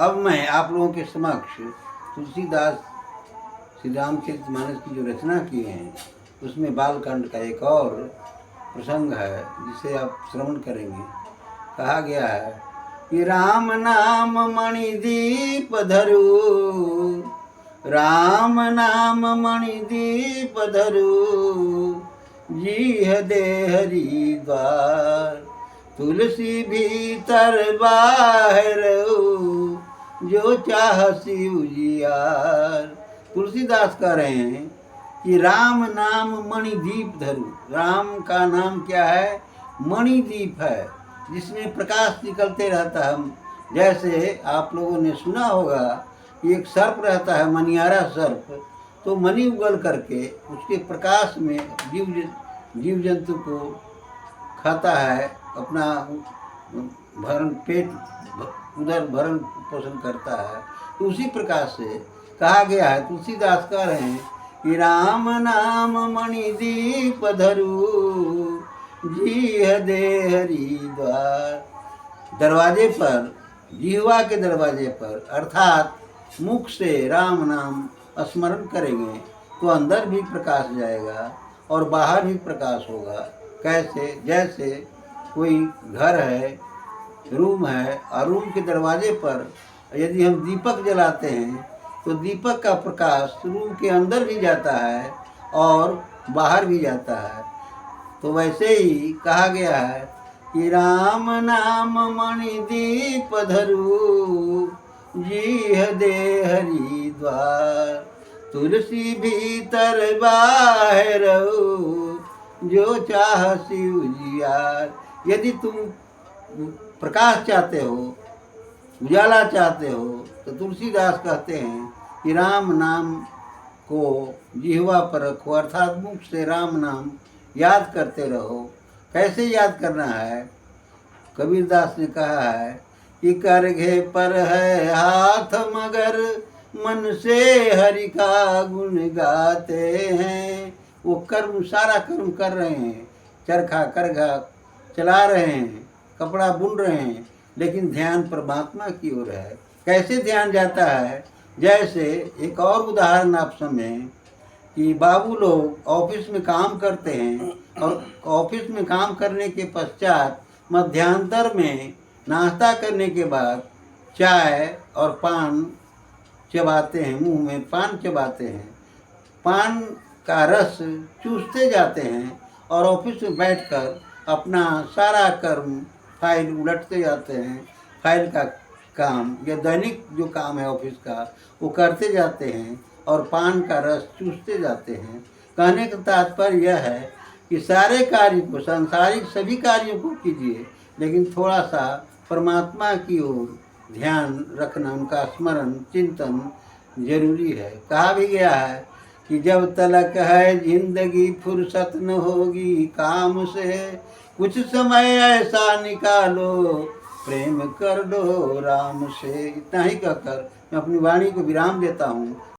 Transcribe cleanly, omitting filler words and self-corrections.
अब मैं आप लोगों के समक्ष तुलसीदास श्री रामचरितमानस की जो रचना किए हैं उसमें बालकांड का एक और प्रसंग है जिसे आप श्रवण करेंगे। कहा गया है कि राम नाम मणिदीप धरू, राम नाम मणिदीप धरू, जीह दे हरि द्वार, तुलसी भीतर बाहर जो चाहसी उजियार। तुलसीदास कह रहे हैं कि राम नाम मणिदीप धरू। राम का नाम क्या है? मणिदीप है, जिसमें प्रकाश निकलते रहता है। जैसे आप लोगों ने सुना होगा कि एक सर्प रहता है, मनियारा सर्प, तो मणि उगल करके उसके प्रकाश में जीव जंतु को खाता है, अपना भरण पेट उधर भरण पोषण करता है। तो उसी प्रकार से कहा गया है, तुलसीदास कह रहे हैं कि राम नाम मणिदीप धरू, जीह दे हरि द्वार। दरवाजे पर, जिह्वा के दरवाजे पर अर्थात मुख से राम नाम स्मरण करेंगे तो अंदर भी प्रकाश जाएगा और बाहर भी प्रकाश होगा। कैसे? जैसे कोई घर है, रूम है, और रूम के दरवाजे पर यदि हम दीपक जलाते हैं तो दीपक का प्रकाश रूम के अंदर भी जाता है और बाहर भी जाता है। तो वैसे ही कहा गया है कि राम नाम मणिदीप धरू, जीह दे हरि द्वार, तुलसी भीतर बाहर जो चाहसी उजियार। यदि तुम प्रकाश चाहते हो, उजाला चाहते हो, तो तुलसीदास कहते हैं कि राम नाम को जिह्वा पर रखो, अर्थात मुख से राम नाम याद करते रहो। कैसे याद करना है? कबीरदास ने कहा है कि करघे पर है हाथ मगर मन से हरि का गुण गाते हैं। वो कर्म, सारा कर्म कर रहे हैं, चरखा करघा चला रहे हैं, कपड़ा बुन रहे हैं, लेकिन ध्यान परमात्मा की ओर है। कैसे ध्यान जाता है? जैसे एक और उदाहरण आप समझें कि बाबू लोग ऑफिस में काम करते हैं और ऑफिस में काम करने के पश्चात मध्यांतर में नाश्ता करने के बाद चाय और पान चबाते हैं, मुंह में पान चबाते हैं, पान का रस चूसते जाते हैं और ऑफिस में बैठकर अपना सारा कर्म, फाइल उलटते जाते हैं, फाइल का काम या दैनिक जो काम है ऑफिस का वो करते जाते हैं और पान का रस चूसते जाते हैं। कहने का तात्पर्य यह है कि सारे कार्य को, सांसारिक सभी कार्यों को कीजिए, लेकिन थोड़ा सा परमात्मा की ओर ध्यान रखना, उनका स्मरण चिंतन जरूरी है। कहा भी गया है कि जब तलक है जिंदगी फुर्सत न होगी काम से, कुछ समय ऐसा निकालो प्रेम कर दो राम से। इतना ही कहकर मैं अपनी वाणी को विराम देता हूँ।